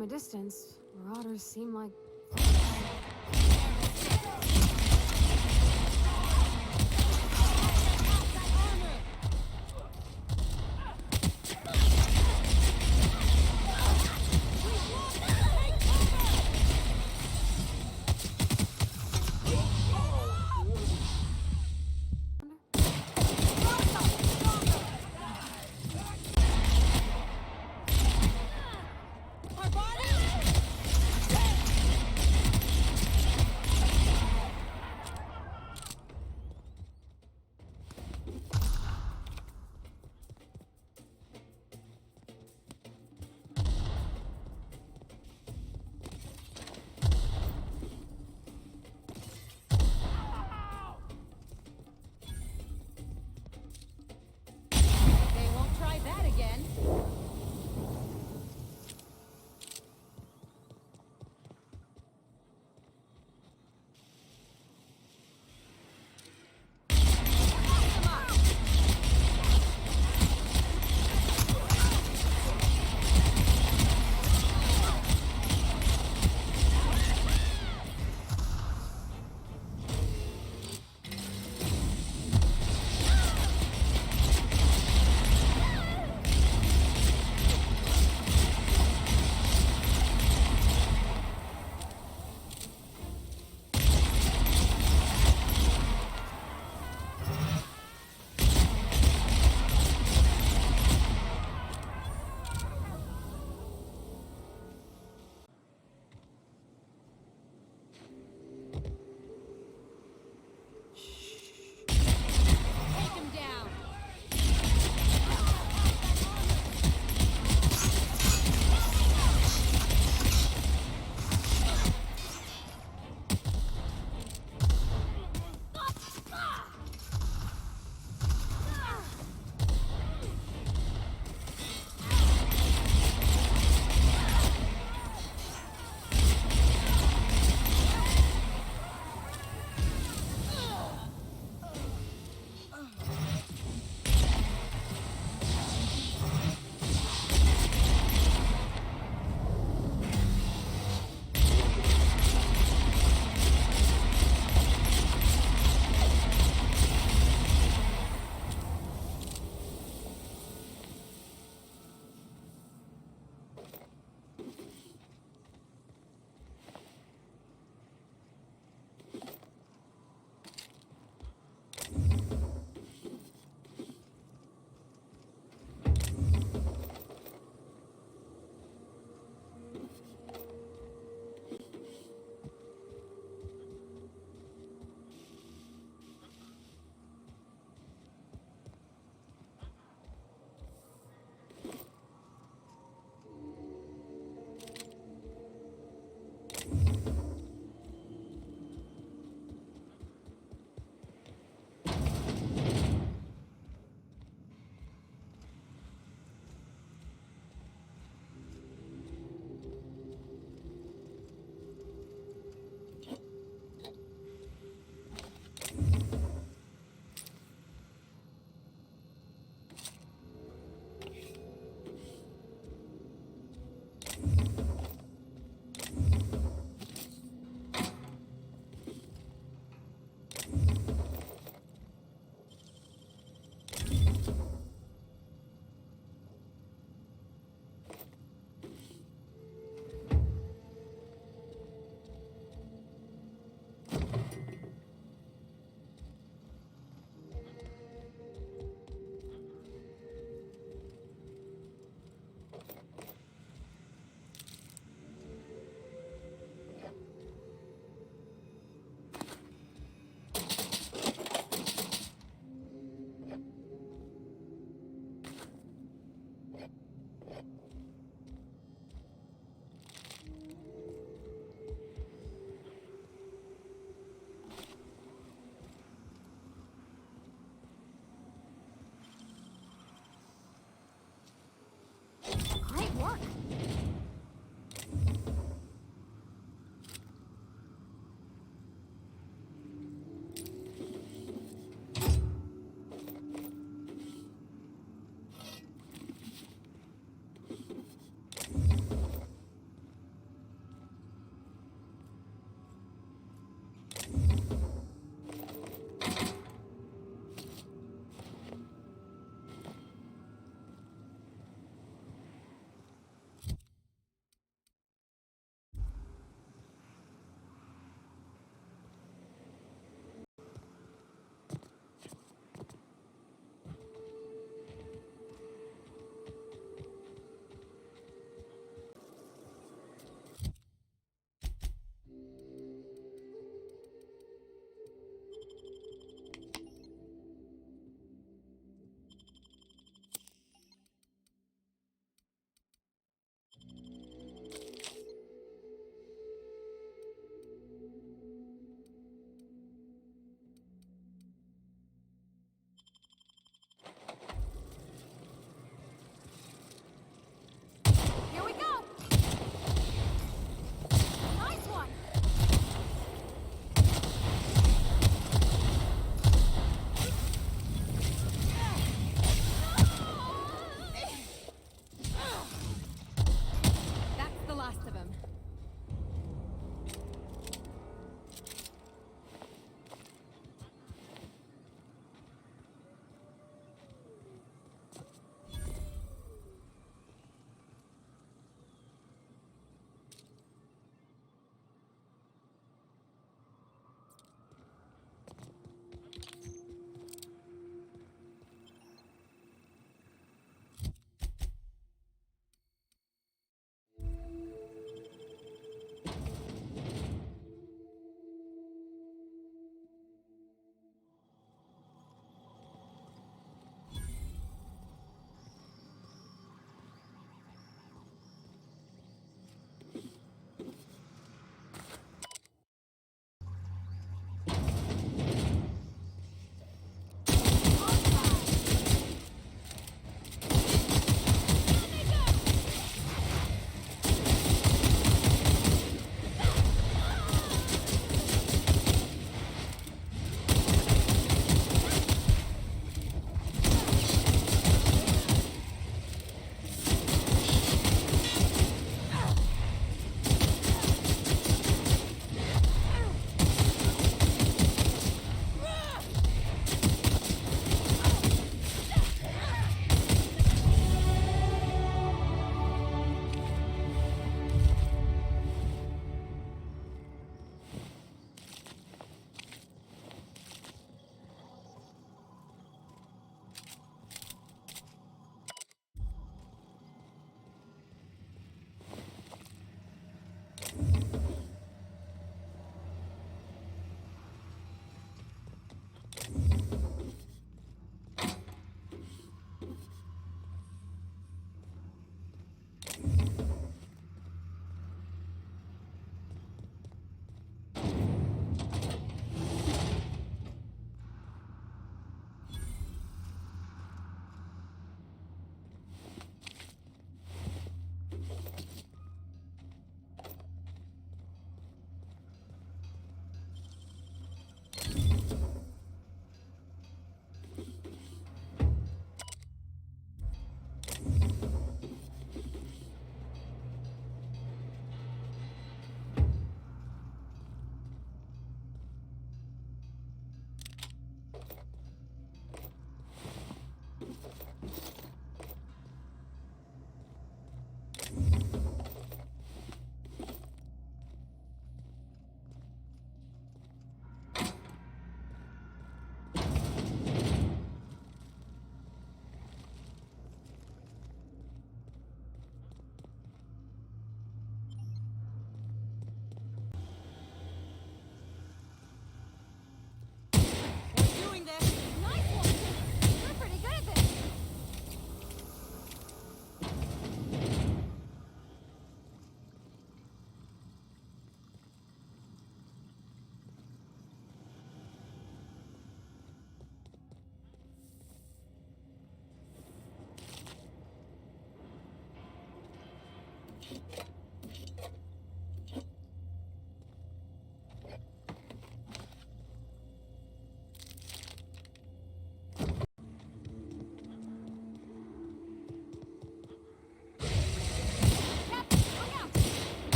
from a distance, marauders seem like...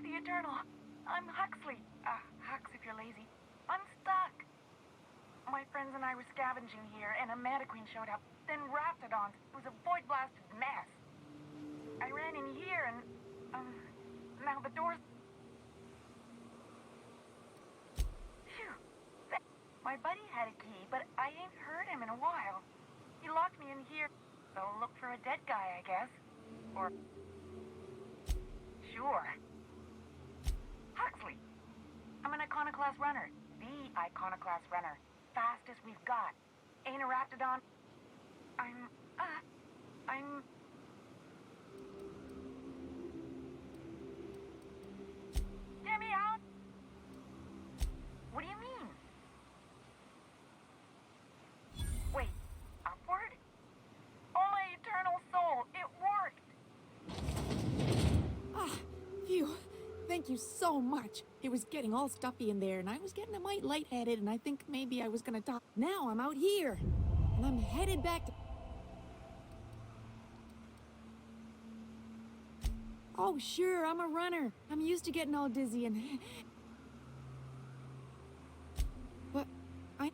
the Eternal. I'm Huxley. Hux if you're lazy. I'm stuck. My friends and I were scavenging here, and a Mana Queen showed up. Then Raptidons. It was a void-blasted mess. I ran in here, and, now the door's... Phew. My buddy had a key, but I ain't heard him in a while. He locked me in here, so look for a dead guy, I guess. Or... Sure. Huxley. I'm an Iconoclast runner. The Iconoclast runner. Fastest we've got. Ain't a Raptidon. I'm... Get me out! What do you mean? Wait, upward? Oh, my eternal soul, it worked! Phew. Thank you so much. It was getting all stuffy in there, and I was getting a mite lightheaded, and I think maybe I was gonna die. Now I'm out here, and I'm headed back to... Oh, sure, I'm a runner. I'm used to getting all dizzy and... But I...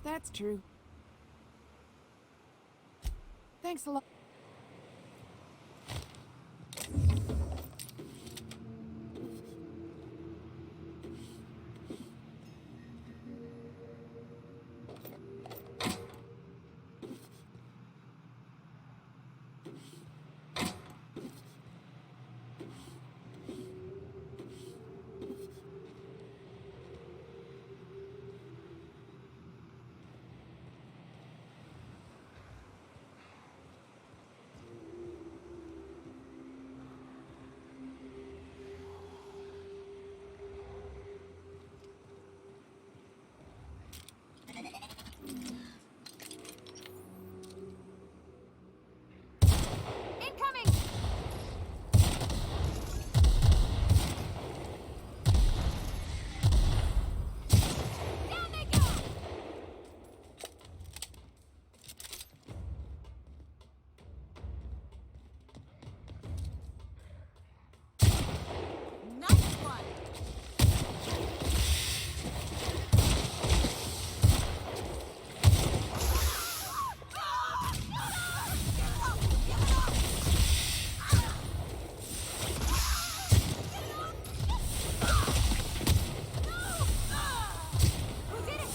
That's true. Thanks a lot. Incoming! Down they go! Nice one! We did it!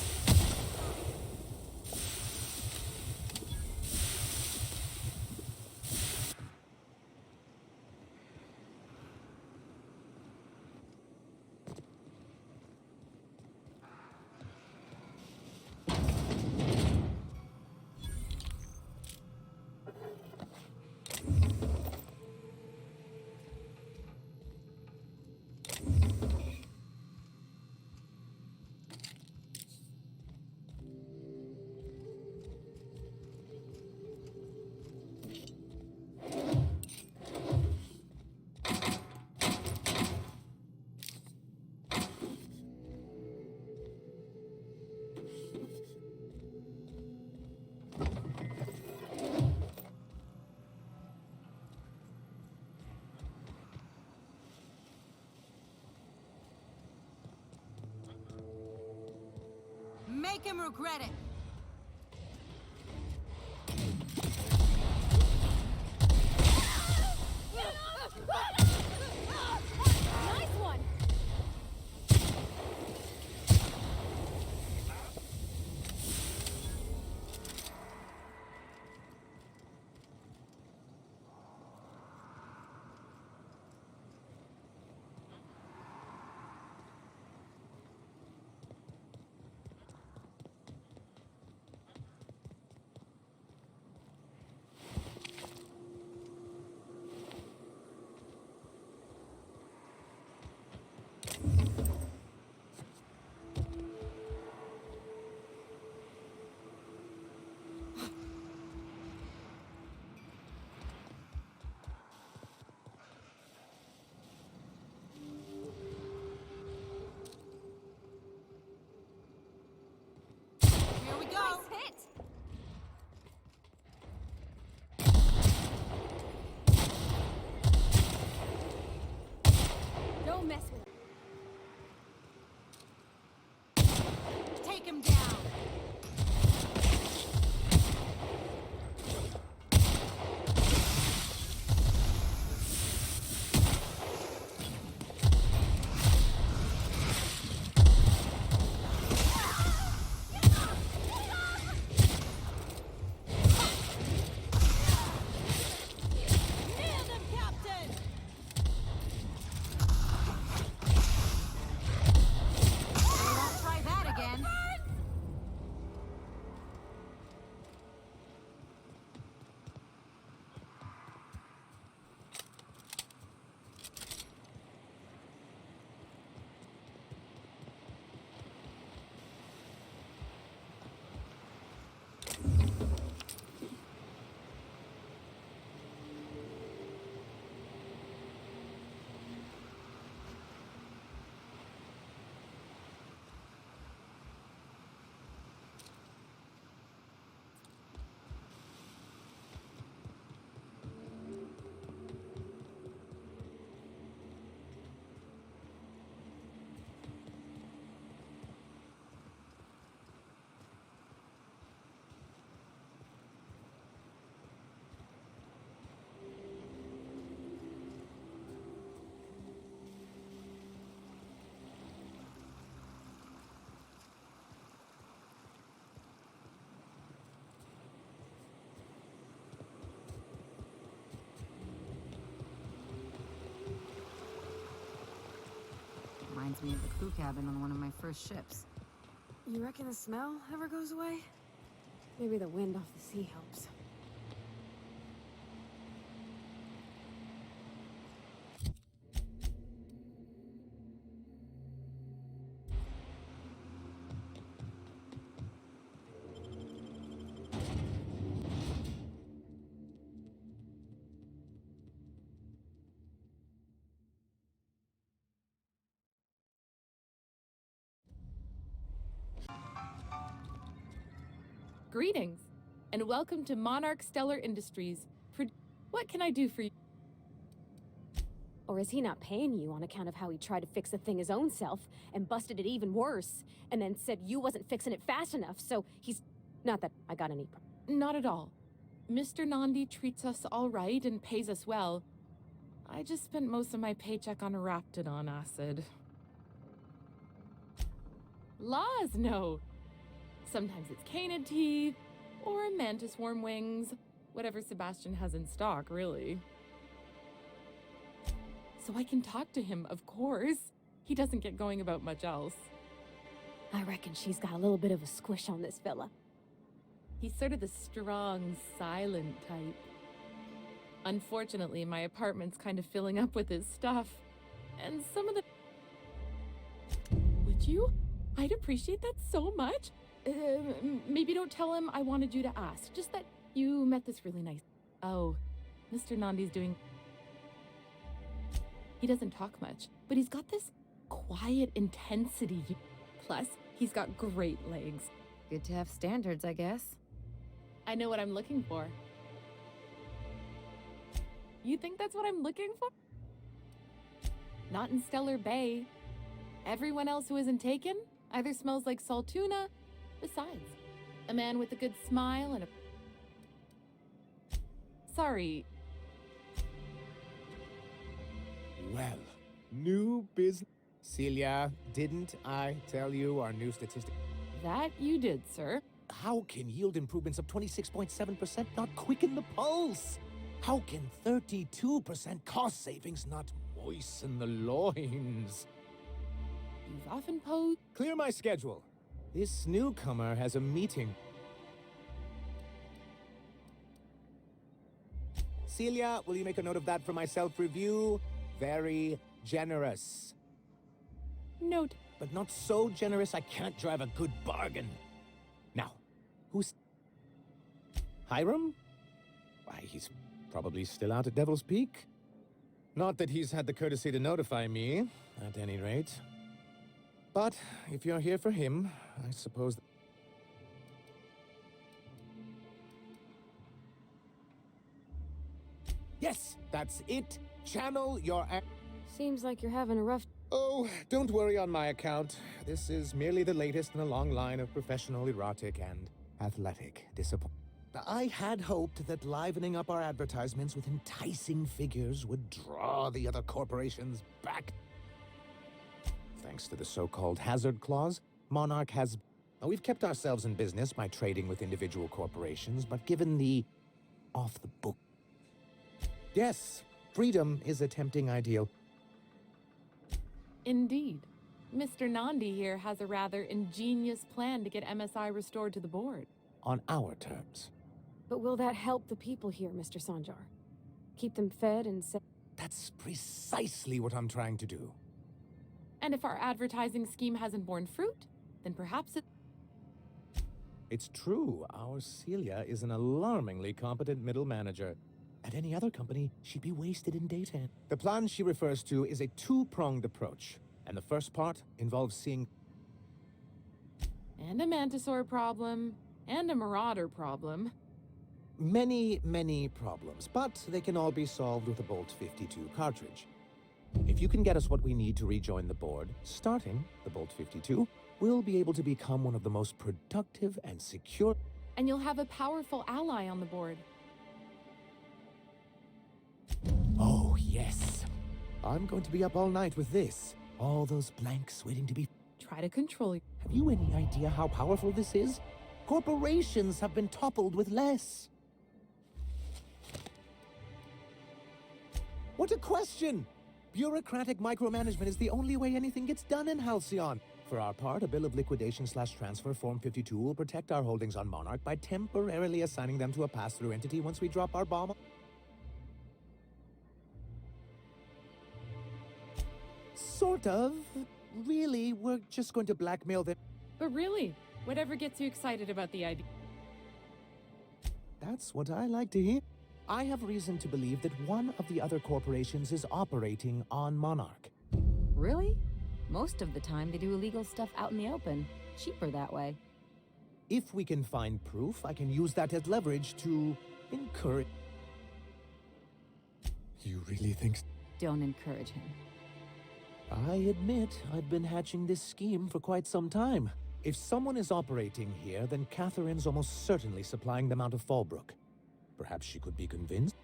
Make him regret it. Nice one. crew cabin on one of my first ships. You reckon the smell ever goes away? Maybe the wind off the sea helps. Greetings, and welcome to Monarch Stellar Industries. What can I do for you? Or is he not paying you on account of how he tried to fix the thing his own self and busted it even worse, and then said you wasn't fixing it fast enough, so he's... Not that I got any... Not at all. Mr. Nandi treats us all right and pays us well. I just spent most of my paycheck on Raptidon acid. Laws, no. Sometimes it's canid teeth, or a mantis worm wings, whatever Sebastian has in stock, really. So I can talk to him, of course. He doesn't get going about much else. I reckon she's got a little bit of a squish on this fella. He's sort of the strong, silent type. Unfortunately, my apartment's kind of filling up with his stuff. And some of the... Would you? I'd appreciate that so much. Maybe don't tell him I wanted you to ask. Just that you met this really nice... Oh, Mr. Nandi's doing... He doesn't talk much, but he's got this quiet intensity. Plus, he's got great legs. Good to have standards, I guess. I know what I'm looking for. You think that's what I'm looking for? Not in Stellar Bay. Everyone else who isn't taken either smells like salt tuna. Besides, a man with a good smile and a... Sorry. Well, new business. Celia, didn't I tell you our new statistic? That you did, sir. How can yield improvements of 26.7% not quicken the pulse? How can 32% cost savings not moisten the loins? You've often posed... Clear my schedule. This newcomer has a meeting. Celia, will you make a note of that for my self-review? Very generous. Note. But not so generous I can't drive a good bargain. Now, who's... Hiram? Why, he's probably still out at Devil's Peak. Not that he's had the courtesy to notify me, at any rate. But if you're here for him, I suppose... Yes, that's it. Channel your... Seems like you're having a rough... Oh, don't worry on my account. This is merely the latest in a long line of professional, erotic, and athletic disappointment. I had hoped that livening up our advertisements with enticing figures would draw the other corporations back. Thanks to the so-called hazard clause, Monarch has... Now, we've kept ourselves in business by trading with individual corporations, but given the off-the-book... Yes, freedom is a tempting ideal. Indeed. Mr. Nandi here has a rather ingenious plan to get MSI restored to the board. On our terms. But will that help the people here, Mr. Sanjar? Keep them fed and safe? That's precisely what I'm trying to do. And if our advertising scheme hasn't borne fruit, then perhaps it... It's true, our Celia is an alarmingly competent middle manager. At any other company, she'd be wasted in data. The plan she refers to is a two-pronged approach, and the first part involves seeing... And a Mantisaur problem, and a Marauder problem. Many, many problems, but they can all be solved with a Bolt 52 cartridge. If you can get us what we need to rejoin the board, starting the Bolt 52, we'll be able to become one of the most productive and secure... And you'll have a powerful ally on the board. Oh, yes. I'm going to be up all night with this. All those blanks waiting to be... Try to control you. Have you any idea how powerful this is? Corporations have been toppled with less. What a question! Bureaucratic micromanagement is the only way anything gets done in Halcyon. For our part, a bill of liquidation/transfer Form 52 will protect our holdings on Monarch by temporarily assigning them to a pass-through entity once we drop our bomb. Sort of. Really, we're just going to blackmail them. But really, whatever gets you excited about the idea? That's what I like to hear. I have reason to believe that one of the other corporations is operating on Monarch. Really? Most of the time, they do illegal stuff out in the open. Cheaper that way. If we can find proof, I can use that as leverage to encourage. You really think? Don't encourage him. I admit I've been hatching this scheme for quite some time. If someone is operating here, then Catherine's almost certainly supplying them out of Fallbrook. Perhaps she could be convinced.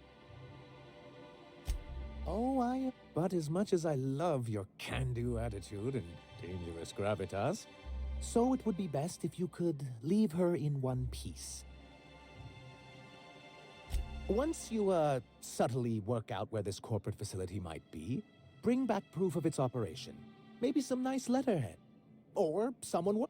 Oh, But as much as I love your can-do attitude and dangerous gravitas, so it would be best if you could leave her in one piece. Once you, subtly work out where this corporate facility might be, bring back proof of its operation. Maybe some nice letterhead. Or someone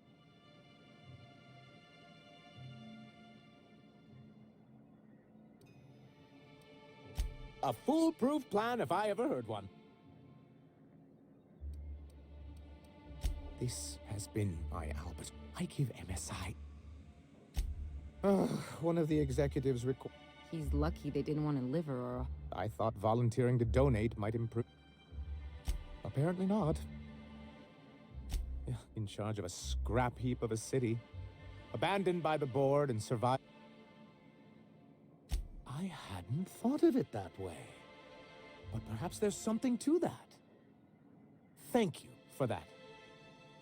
A foolproof plan if I ever heard one. This has been my Albert. I give MSI. One of the executives He's lucky they didn't want to live her or... I thought volunteering to donate might improve. Apparently not. In charge of a scrap heap of a city. Abandoned by the board and survived. I hadn't thought of it that way. But perhaps there's something to that. Thank you for that.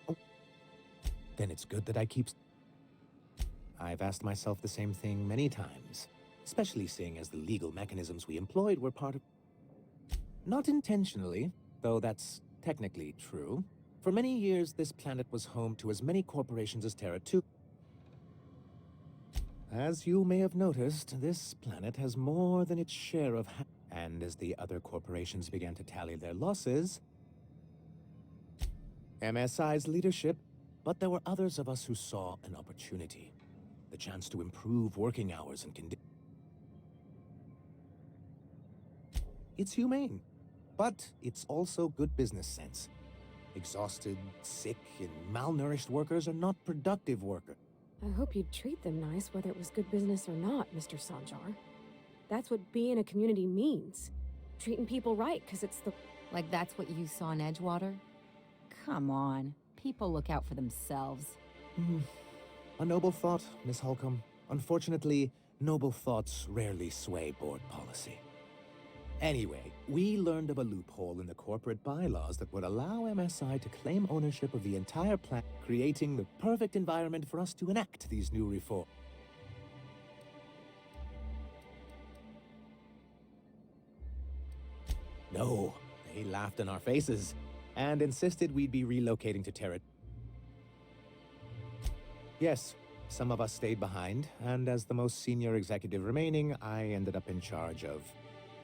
Oh. Then it's good that I keep... I've asked myself the same thing many times, especially seeing as the legal mechanisms we employed were part of... Not intentionally, though that's technically true. For many years, this planet was home to as many corporations as Terra 2. As you may have noticed, this planet has more than its share of and as the other corporations began to tally their losses, MSI's leadership, but there were others of us who saw an opportunity, the chance to improve working hours and conditions. It's humane, but it's also good business sense. Exhausted, sick, and malnourished workers are not productive workers. I hope you'd treat them nice, whether it was good business or not, Mr. Sanjar. That's what being a community means. Treating people right, because it's the... Like that's what you saw in Edgewater? Come on. People look out for themselves. A noble thought, Miss Holcomb. Unfortunately, noble thoughts rarely sway board policy. Anyway, we learned of a loophole in the corporate bylaws that would allow MSI to claim ownership of the entire plant, creating the perfect environment for us to enact these new reforms. No, they laughed in our faces and insisted we'd be relocating to Terra. Yes, some of us stayed behind, and as the most senior executive remaining, I ended up in charge of...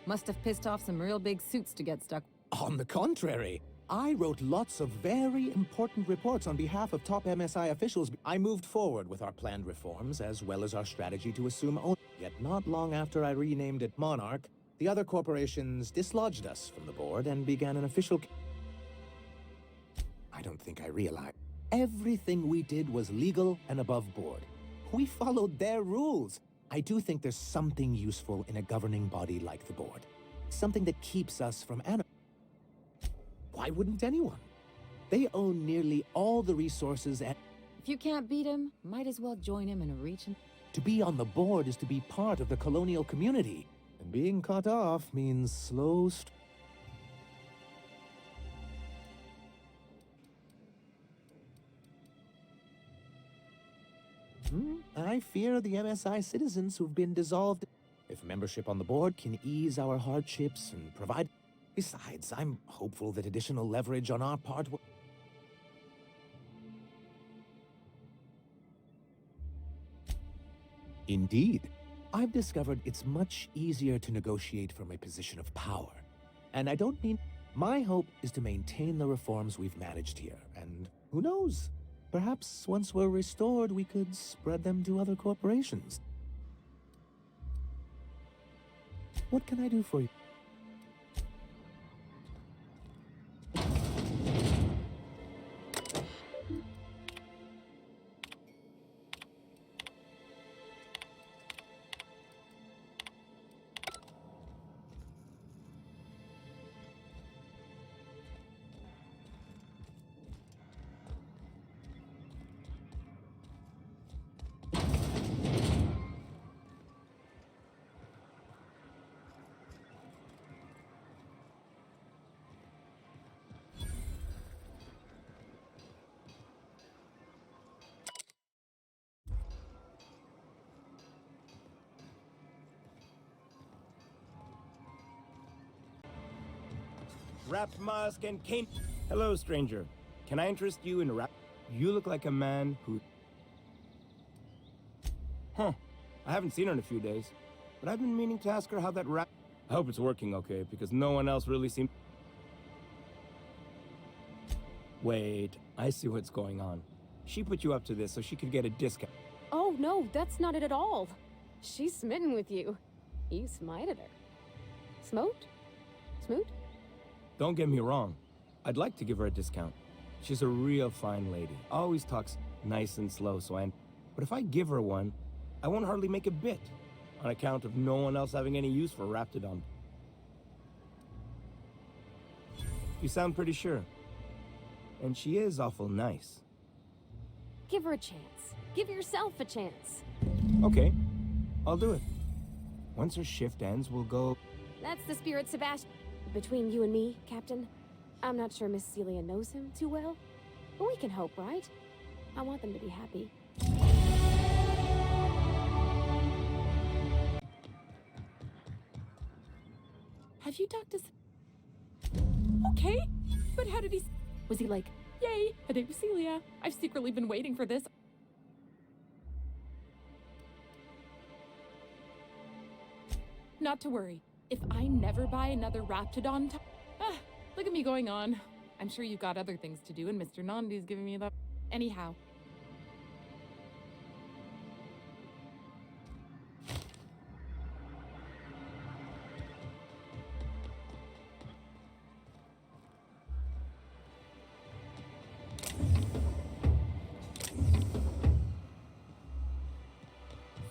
Must have pissed off some real big suits to get stuck. On the contrary, I wrote lots of very important reports on behalf of top MSI officials. I moved forward with our planned reforms, as well as our strategy to assume ownership. Yet not long after I renamed it Monarch, the other corporations dislodged us from the board and began an official... I don't think I realized. Everything we did was legal and above board. We followed their rules. I do think there's something useful in a governing body like the board. Something that keeps us from Why wouldn't anyone? They own nearly all the resources and... If you can't beat him, might as well join him in a region. To be on the board is to be part of the colonial community. And being cut off means slow... I fear the MSI citizens who've been dissolved. If membership on the board can ease our hardships and provide... Besides, I'm hopeful that additional leverage on our part will... Indeed. I've discovered it's much easier to negotiate from a position of power. And I don't mean... My hope is to maintain the reforms we've managed here, and who knows? Perhaps once we're restored, we could spread them to other corporations. What can I do for you? Wrap mask and cane. Hello, stranger. Can I interest you in rap? You look like a man who... Huh. I haven't seen her in a few days, but I've been meaning to ask her how that rap... I hope it's working okay, because no one else really seems... Wait, I see what's going on. She put you up to this so she could get a discount. Oh, no, that's not it at all. She's smitten with you. You smited her. Smote? Smoot? Don't get me wrong. I'd like to give her a discount. She's a real fine lady. Always talks nice and slow, so I... But if I give her one, I won't hardly make a bit, on account of no one else having any use for Raptidon. You sound pretty sure. And she is awful nice. Give her a chance. Give yourself a chance. Okay, I'll do it. Once her shift ends, we'll go... That's the spirit, Sebastian. Between you and me, Captain, I'm not sure Miss Celia knows him too well, but we can hope, right? I want them to be happy. Have you talked to... Okay, but how did he... Was he like, yay, a date with Celia? I've secretly been waiting for this. Not to worry. If I never buy another Raptidon look at me going on. I'm sure you've got other things to do, and Mr. Nandi's giving me the... Anyhow.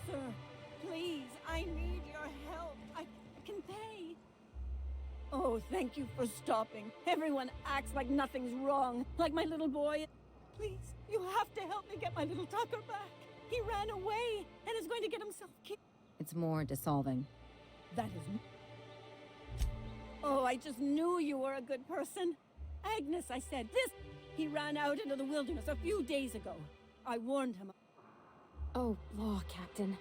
Sir, please, I need your help. I can pay. Oh, thank you for stopping. Everyone acts like nothing's wrong, like my little boy. Please, you have to help me get my little Tucker back. He ran away and is going to get himself killed. It's more dissolving. That is... Oh, I just knew you were a good person. Agnes, I said, this... He ran out into the wilderness a few days ago. I warned him. Oh, law, Captain.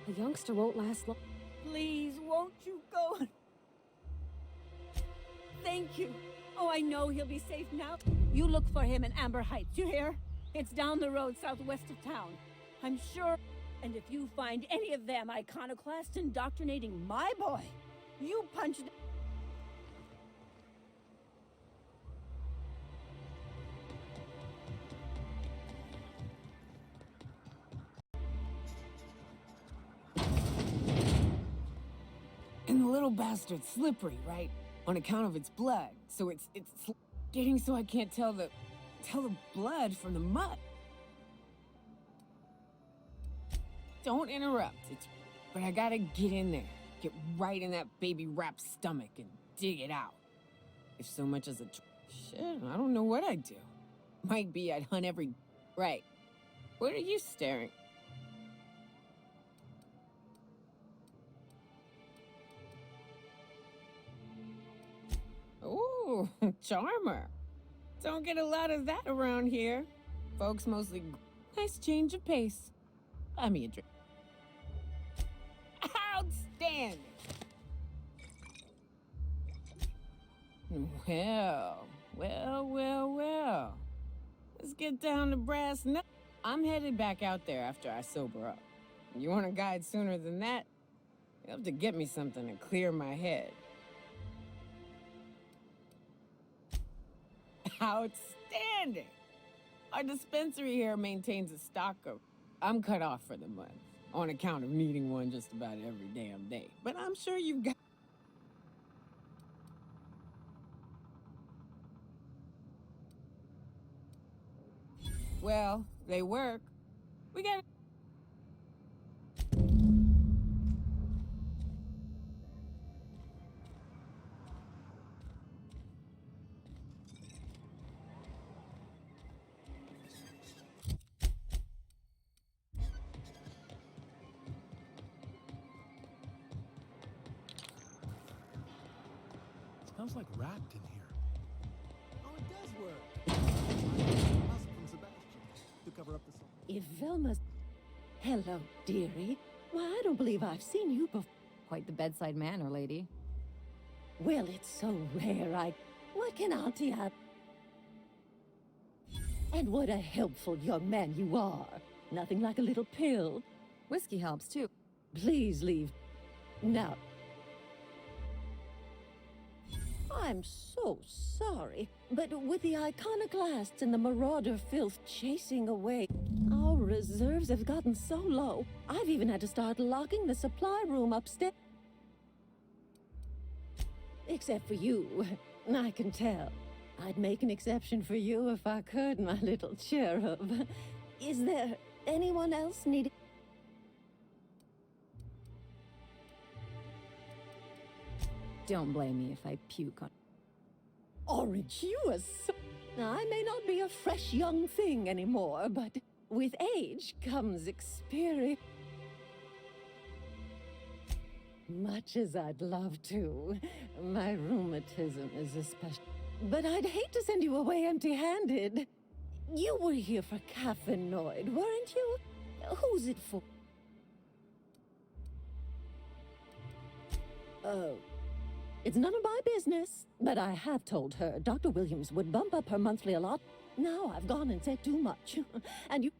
The youngster won't last long. Please, won't you go? Thank you. Oh, I know he'll be safe now. You look for him in Amber Heights, you hear? It's down the road southwest of town. I'm sure... And if you find any of them iconoclasts indoctrinating my boy, you punch them. And the little bastard's slippery, right? On account of its blood. So it's getting so I can't tell the blood from the mud. Don't interrupt. But I gotta get in there. Get right in that baby rap's stomach and dig it out. If so much as a... Shit, I don't know what I'd do. Might be I'd hunt every... Right. What are you staring? Ooh, charmer. Don't get a lot of that around here. Folks mostly... Nice change of pace. Buy me a drink. Outstanding! Well. Let's get down to brass nuts. I'm headed back out there after I sober up. You want a guide sooner than that? You'll have to get me something to clear my head. Outstanding! Our dispensary here maintains a stock of... I'm cut off for the month, on account of needing one just about every damn day. But I'm sure you've got... Well, they work. We got... Smells like wrapped in here. Oh, it does work. Musk from Sebastian to cover up the salt. If Velma's... Hello, dearie. Why, I don't believe I've seen you before. Quite the bedside manner, lady. Well, it's so rare, What can Auntie have? And what a helpful young man you are. Nothing like a little pill. Whiskey helps, too. Please leave. Now... I'm so sorry, but with the iconoclasts and the marauder filth chasing away, our reserves have gotten so low, I've even had to start locking the supply room upstairs. Except for you. I can tell. I'd make an exception for you if I could, my little cherub. Is there anyone else needing... Don't blame me if I puke on... Orange, you are so... I may not be a fresh young thing anymore, but with age comes experience. Much as I'd love to, my rheumatism is especially... But I'd hate to send you away empty-handed. You were here for caffeinoid, weren't you? Who's it for? Oh. It's none of my business, but I have told her Dr. Williams would bump up her monthly a lot. Now I've gone and said too much. And you...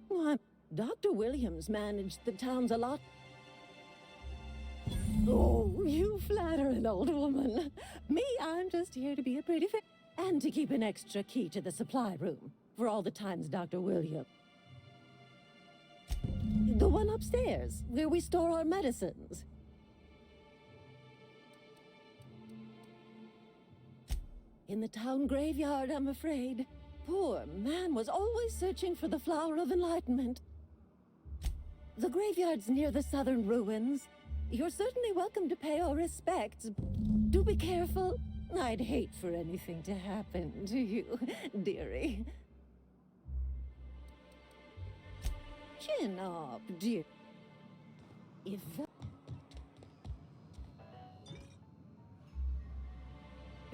Why, Dr. Williams managed the town's a lot. Oh, you flatter an old woman. Me, I'm just here to be a pretty face. And to keep an extra key to the supply room for all the times Dr. Williams... The one upstairs, where we store our medicines. In the town graveyard, I'm afraid. Poor man was always searching for the flower of enlightenment. The graveyard's near the southern ruins. You're certainly welcome to pay our respects. Do be careful. I'd hate for anything to happen to you, dearie. Chin up, dear. If...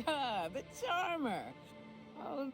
Ah, the charmer! Oh...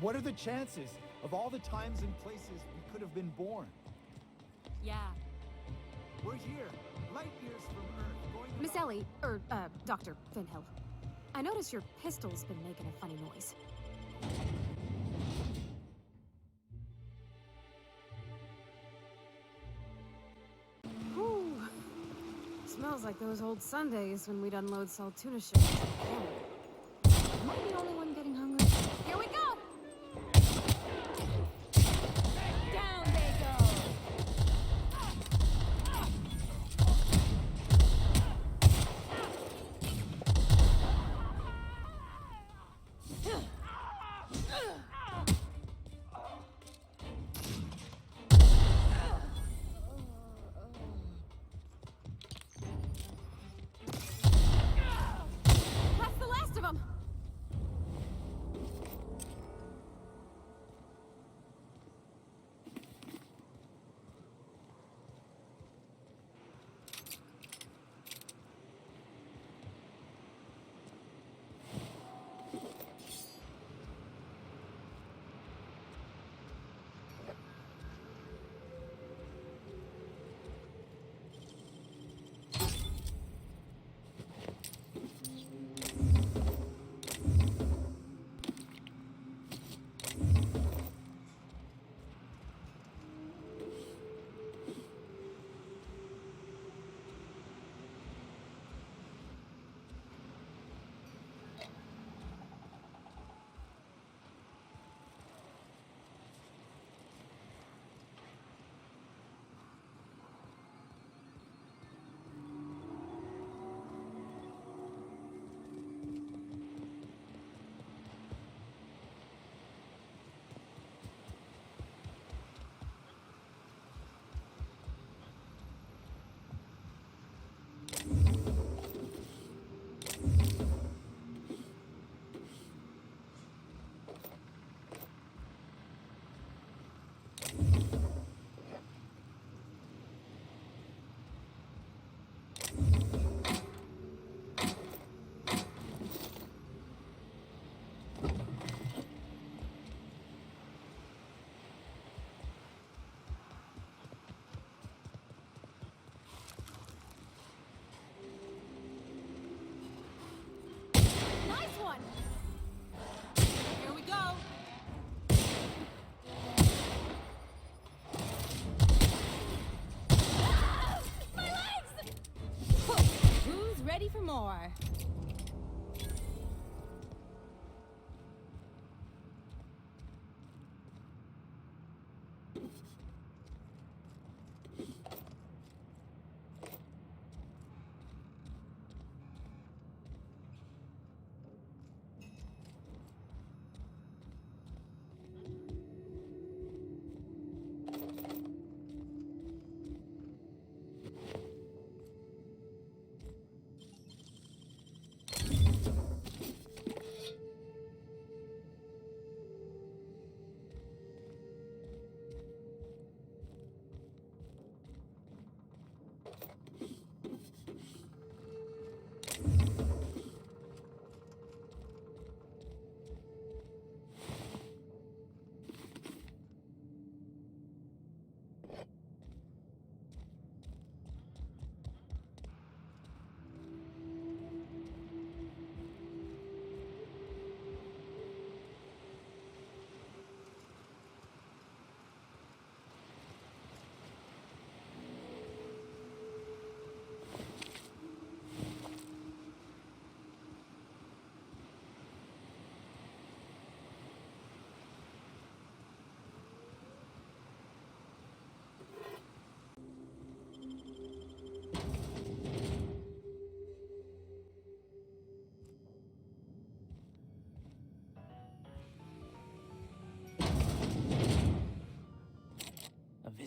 What are the chances of all the times and places we could have been born? Yeah. We're here, light years from Earth, going... Miss Ellie, Dr. Finhill. I notice your pistol's been making a funny noise. Whew. Smells like those old Sundays when we'd unload Saltuna ships. Am I the only one getting hungry? Here we go! Down they go. That's the last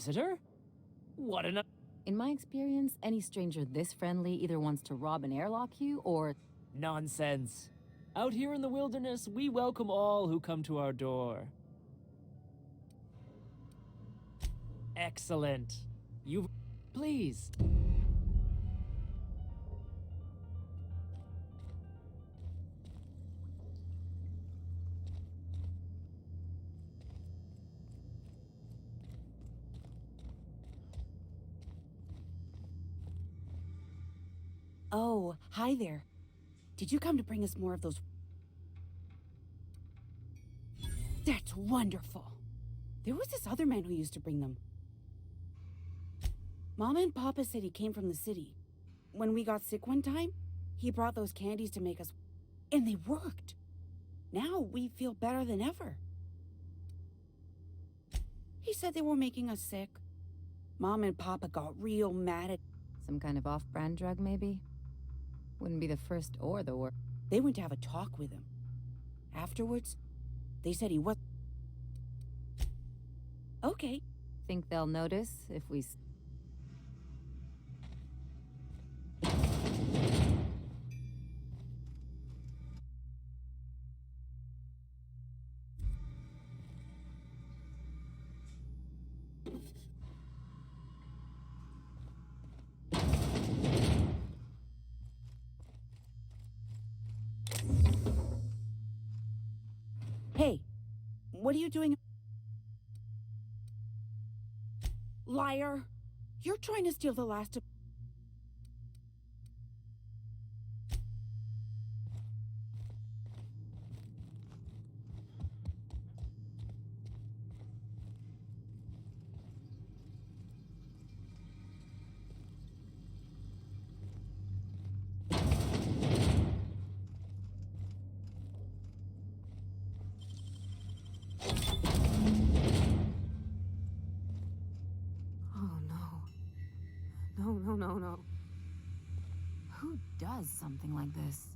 visitor? What an... In my experience, any stranger this friendly either wants to rob and airlock you or... Nonsense. Out here in the wilderness, we welcome all who come to our door. Excellent. You... Please. Oh, hi there. Did you come to bring us more of those? That's wonderful. There was this other man who used to bring them. Mama and Papa said he came from the city. When we got sick one time, he brought those candies to make us... And they worked. Now we feel better than ever. He said they were making us sick. Mom and Papa got real mad at... Some kind of off-brand drug, maybe? Wouldn't be the first or the worst. They went to have a talk with him. Afterwards, they said he was... Okay. Think they'll notice if we... Hey, what are you doing? Liar! You're trying to steal the last of... No. Who does something like this?